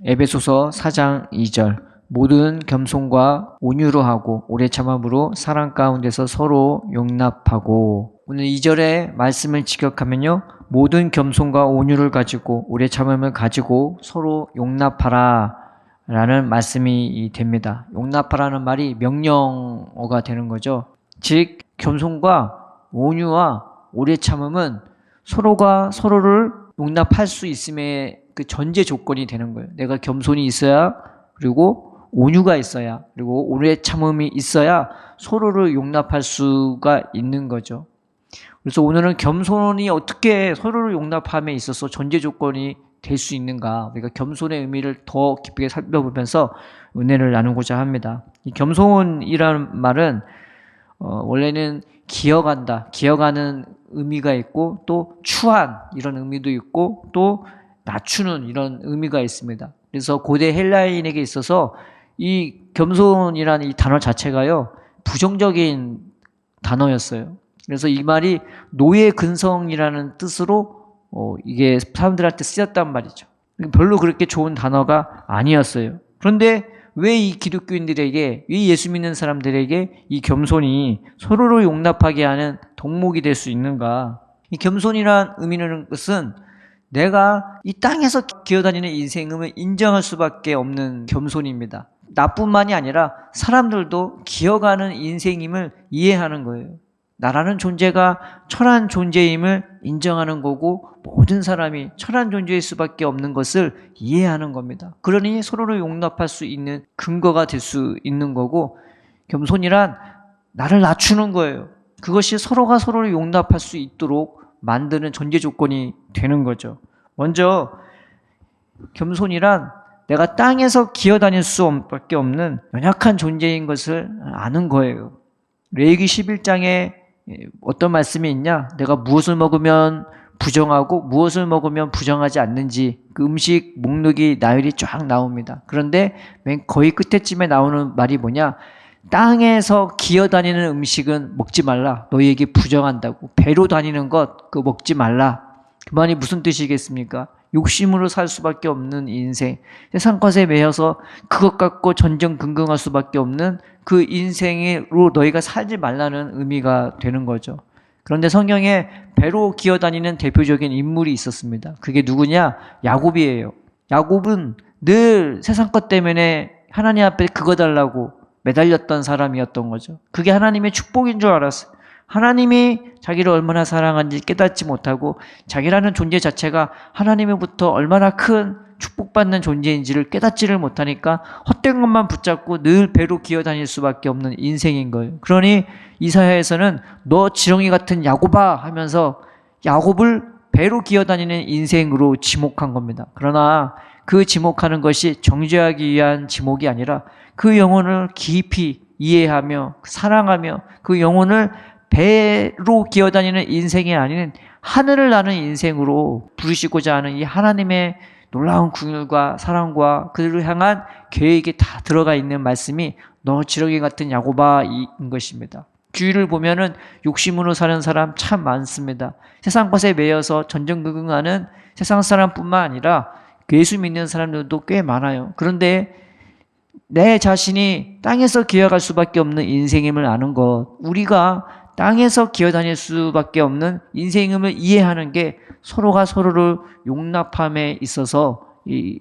에베소서 4장 2절 모든 겸손과 온유로 하고 오래 참음으로 사랑 가운데서 서로 용납하고. 오늘 2절의 말씀을 직역하면요, 모든 겸손과 온유를 가지고 오래 참음을 가지고 서로 용납하라 라는 말씀이 됩니다. 용납하라는 말이 명령어가 되는 거죠. 즉 겸손과 온유와 오래 참음은 서로가 서로를 용납할 수 있음의 그 전제 조건이 되는 거예요. 내가 겸손이 있어야, 그리고 온유가 있어야, 그리고 오래 참음이 있어야 서로를 용납할 수가 있는 거죠. 그래서 오늘은 겸손이 어떻게 서로를 용납함에 있어서 전제 조건이 될 수 있는가, 우리가 겸손의 의미를 더 깊게 살펴보면서 은혜를 나누고자 합니다. 이 겸손이라는 말은 원래는 기어간다, 기어가는 의미가 있고, 또 추한 이런 의미도 있고, 또 낮추는 이런 의미가 있습니다. 그래서 고대 헬라인에게 있어서 이 겸손이라는 이 단어 자체가요, 부정적인 단어였어요. 그래서 이 말이 노예 근성이라는 뜻으로 이게 사람들한테 쓰였단 말이죠. 별로 그렇게 좋은 단어가 아니었어요. 그런데 왜 이 기독교인들에게, 이 예수 믿는 사람들에게 이 겸손이 서로를 용납하게 하는 덕목이 될 수 있는가? 이 겸손이란 의미는 것은 내가 이 땅에서 기어다니는 인생을 인정할 수밖에 없는 겸손입니다. 나뿐만이 아니라 사람들도 기어가는 인생임을 이해하는 거예요. 나라는 존재가 천한 존재임을 인정하는 거고, 모든 사람이 천한 존재일 수밖에 없는 것을 이해하는 겁니다. 그러니 서로를 용납할 수 있는 근거가 될 수 있는 거고, 겸손이란 나를 낮추는 거예요. 그것이 서로가 서로를 용납할 수 있도록 만드는 전제 조건이 되는 거죠. 먼저 겸손이란 내가 땅에서 기어다닐 수밖에 없는 연약한 존재인 것을 아는 거예요. 레위기 11장에 어떤 말씀이 있냐? 내가 무엇을 먹으면 부정하고 무엇을 먹으면 부정하지 않는지 그 음식 목록이 나열이 쫙 나옵니다. 그런데 맨 거의 끝에쯤에 나오는 말이 뭐냐? 땅에서 기어다니는 음식은 먹지 말라. 너희에게 부정한다고. 배로 다니는 것 그거 먹지 말라. 그 말이 무슨 뜻이겠습니까? 욕심으로 살 수밖에 없는 인생, 세상 것에 매여서 그것 갖고 전전긍긍할 수밖에 없는 그 인생으로 너희가 살지 말라는 의미가 되는 거죠. 그런데 성경에 배로 기어다니는 대표적인 인물이 있었습니다. 그게 누구냐? 야곱이에요. 야곱은 늘 세상 것 때문에 하나님 앞에 그거 달라고 매달렸던 사람이었던 거죠. 그게 하나님의 축복인 줄 알았어요. 하나님이 자기를 얼마나 사랑하는지 깨닫지 못하고 자기라는 존재 자체가 하나님으로부터 얼마나 큰 축복받는 존재인지를 깨닫지를 못하니까 헛된 것만 붙잡고 늘 배로 기어다닐 수밖에 없는 인생인 거예요. 그러니 이사야에서는 너 지렁이 같은 야곱아 하면서 야곱을 배로 기어다니는 인생으로 지목한 겁니다. 그러나 그 지목하는 것이 정죄하기 위한 지목이 아니라 그 영혼을 깊이 이해하며 사랑하며 그 영혼을 배로 기어다니는 인생이 아닌 하늘을 나는 인생으로 부르시고자 하는 이 하나님의 놀라운 긍휼과 사랑과 그를 향한 계획이 다 들어가 있는 말씀이 너 지렁이 같은 야곱아인 것입니다. 주위를 보면은 욕심으로 사는 사람 참 많습니다. 세상 것에 매여서 전전긍긍하는 세상 사람뿐만 아니라 예수 믿는 사람들도 꽤 많아요. 그런데 내 자신이 땅에서 기어갈 수밖에 없는 인생임을 아는 것, 우리가 땅에서 기어다닐 수밖에 없는 인생임을 이해하는 게 서로가 서로를 용납함에 있어서 이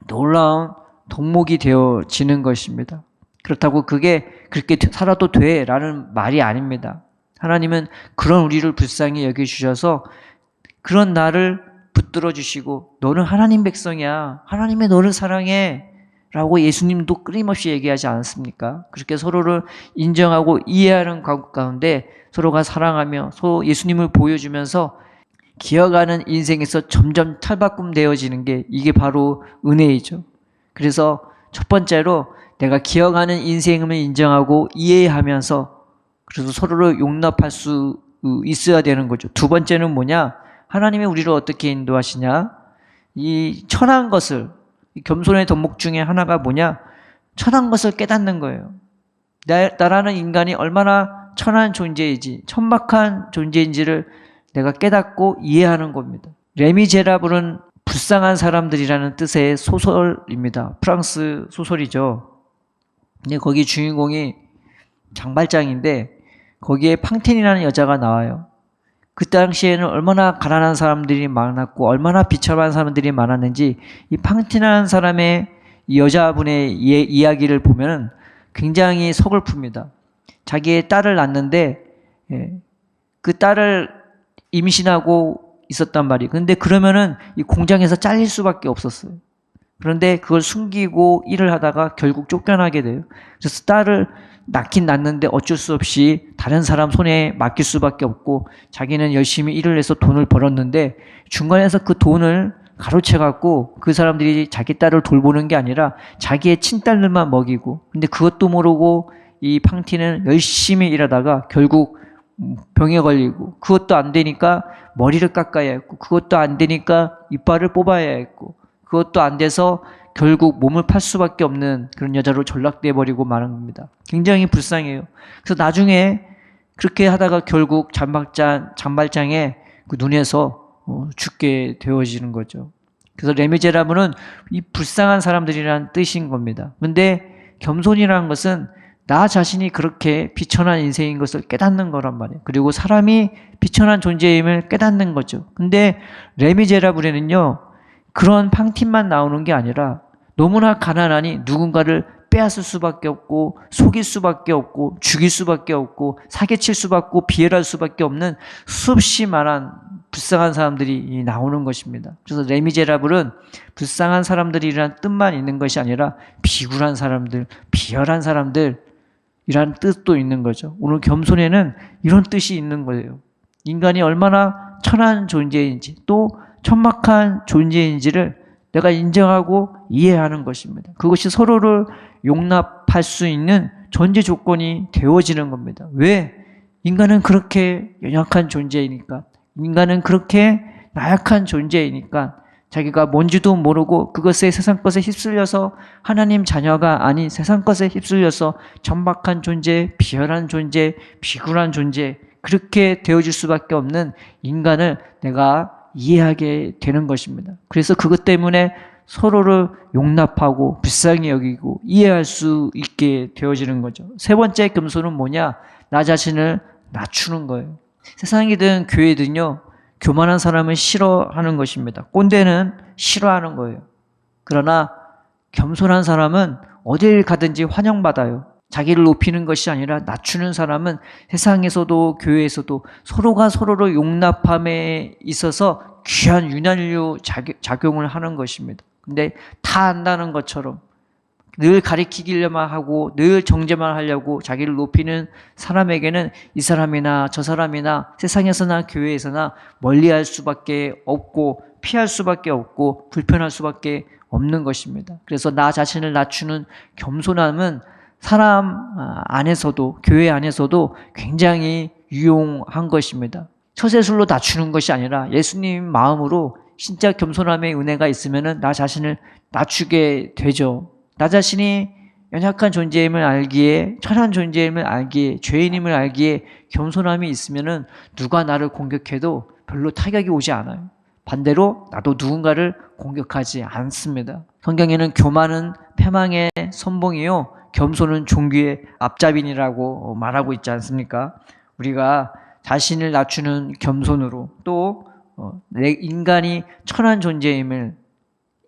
놀라운 덕목이 되어지는 것입니다. 그렇다고 그게 그렇게 살아도 돼 라는 말이 아닙니다. 하나님은 그런 우리를 불쌍히 여겨주셔서 그런 나를 붙들어 주시고 너는 하나님 백성이야. 하나님이 너를 사랑해. 라고 예수님도 끊임없이 얘기하지 않았습니까? 그렇게 서로를 인정하고 이해하는 가운데 서로가 사랑하며 서로 예수님을 보여주면서 기어가는 인생에서 점점 탈바꿈되어지는 게 이게 바로 은혜이죠. 그래서 첫 번째로 내가 기어가는 인생을 인정하고 이해하면서 그래서 서로를 용납할 수 있어야 되는 거죠. 두 번째는 뭐냐? 하나님이 우리를 어떻게 인도하시냐? 이 천한 것을, 겸손의 덕목 중에 하나가 뭐냐? 천한 것을 깨닫는 거예요. 나라는 인간이 얼마나 천한 존재이지, 천박한 존재인지를 내가 깨닫고 이해하는 겁니다. 레미제라블은 불쌍한 사람들이라는 뜻의 소설입니다. 프랑스 소설이죠. 근데 거기 주인공이 장발장인데 거기에 팡틴이라는 여자가 나와요. 그 당시에는 얼마나 가난한 사람들이 많았고 얼마나 비참한 사람들이 많았는지 이 팡틴이라는 사람의 이 여자분의 이야기를 보면 굉장히 서글픕니다. 자기의 딸을 낳는데 그 딸을 임신하고 있었단 말이에요. 근데 그러면은 이 공장에서 잘릴 수밖에 없었어요. 그런데 그걸 숨기고 일을 하다가 결국 쫓겨나게 돼요. 그래서 딸을 낳긴 낳는데 어쩔 수 없이 다른 사람 손에 맡길 수밖에 없고 자기는 열심히 일을 해서 돈을 벌었는데 중간에서 그 돈을 가로채갖고 그 사람들이 자기 딸을 돌보는 게 아니라 자기의 친딸들만 먹이고 근데 그것도 모르고 이 팡티는 열심히 일하다가 결국 병에 걸리고 그것도 안 되니까 머리를 깎아야 했고 그것도 안 되니까 이빨을 뽑아야 했고 그것도 안 돼서 결국 몸을 팔 수밖에 없는 그런 여자로 전락돼 버리고 마는 겁니다. 굉장히 불쌍해요. 그래서 나중에 그렇게 하다가 결국 장발장의 그 눈에서 죽게 되어지는 거죠. 그래서 레미제라블은 이 불쌍한 사람들이라는 뜻인 겁니다. 근데 겸손이라는 것은 나 자신이 그렇게 비천한 인생인 것을 깨닫는 거란 말이에요. 그리고 사람이 비천한 존재임을 깨닫는 거죠. 근데 레미제라블에는요, 그런 팡틴만 나오는 게 아니라 너무나 가난하니 누군가를 빼앗을 수밖에 없고 속일 수밖에 없고 죽일 수밖에 없고 사기칠 수밖에 없고 비열할 수밖에 없는 수없이 많은 불쌍한 사람들이 나오는 것입니다. 그래서 레미제라블은 불쌍한 사람들이란 뜻만 있는 것이 아니라 비굴한 사람들, 비열한 사람들 이란 뜻도 있는 거죠. 오늘 겸손에는 이런 뜻이 있는 거예요. 인간이 얼마나 천한 존재인지 또 천막한 존재인지를 내가 인정하고 이해하는 것입니다. 그것이 서로를 용납할 수 있는 전제 조건이 되어지는 겁니다. 왜? 인간은 그렇게 연약한 존재이니까, 인간은 그렇게 나약한 존재이니까 자기가 뭔지도 모르고 그것에 세상 것에 휩쓸려서 하나님 자녀가 아닌 세상 것에 휩쓸려서 천박한 존재, 비열한 존재, 비굴한 존재 그렇게 되어질 수밖에 없는 인간을 내가 이해하게 되는 것입니다. 그래서 그것 때문에 서로를 용납하고 불쌍히 여기고 이해할 수 있게 되어지는 거죠. 세 번째 겸손은 뭐냐? 나 자신을 낮추는 거예요. 세상이든 교회든요, 교만한 사람은 싫어하는 것입니다. 꼰대는 싫어하는 거예요. 그러나 겸손한 사람은 어딜 가든지 환영받아요. 자기를 높이는 것이 아니라 낮추는 사람은 세상에서도 교회에서도 서로가 서로를 용납함에 있어서 귀한 윤활유 작용을 하는 것입니다. 근데 다 안다는 것처럼 늘 가리키기만 하고 늘 정죄만 하려고 자기를 높이는 사람에게는 이 사람이나 저 사람이나 세상에서나 교회에서나 멀리할 수밖에 없고 피할 수밖에 없고 불편할 수밖에 없는 것입니다. 그래서 나 자신을 낮추는 겸손함은 사람 안에서도 교회 안에서도 굉장히 유용한 것입니다. 처세술로 낮추는 것이 아니라 예수님 마음으로 진짜 겸손함의 은혜가 있으면 나 자신을 낮추게 되죠. 나 자신이 연약한 존재임을 알기에, 천한 존재임을 알기에, 죄인임을 알기에 겸손함이 있으면 누가 나를 공격해도 별로 타격이 오지 않아요. 반대로 나도 누군가를 공격하지 않습니다. 성경에는 교만은 패망의 선봉이요 겸손은 종기의 앞잡인이라고 말하고 있지 않습니까? 우리가 자신을 낮추는 겸손으로 또 내 인간이 천한 존재임을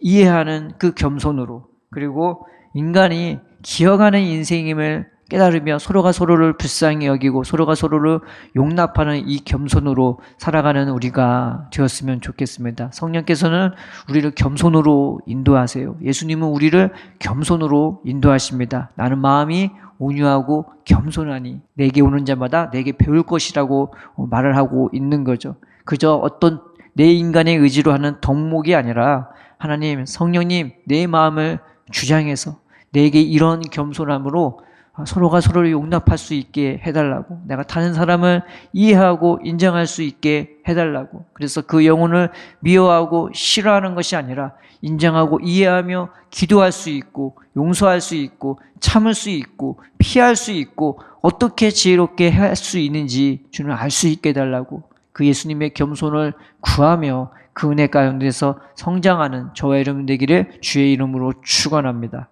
이해하는 그 겸손으로 그리고 인간이 기어가는 인생임을 깨달으며 서로가 서로를 불쌍히 여기고 서로가 서로를 용납하는 이 겸손으로 살아가는 우리가 되었으면 좋겠습니다. 성령께서는 우리를 겸손으로 인도하세요. 예수님은 우리를 겸손으로 인도하십니다. 나는 마음이 온유하고 겸손하니 내게 오는 자마다 내게 배울 것이라고 말을 하고 있는 거죠. 그저 어떤 내 인간의 의지로 하는 덕목이 아니라 하나님, 성령님 내 마음을 주장해서 내게 이런 겸손함으로 서로가 서로를 용납할 수 있게 해달라고, 내가 다른 사람을 이해하고 인정할 수 있게 해달라고. 그래서 그 영혼을 미워하고 싫어하는 것이 아니라 인정하고 이해하며 기도할 수 있고 용서할 수 있고 참을 수 있고 피할 수 있고 어떻게 지혜롭게 할 수 있는지 주는 알 수 있게 해달라고, 그 예수님의 겸손을 구하며 그 은혜 가운데서 성장하는 저와 여러분 되기를 주의 이름으로 축원합니다.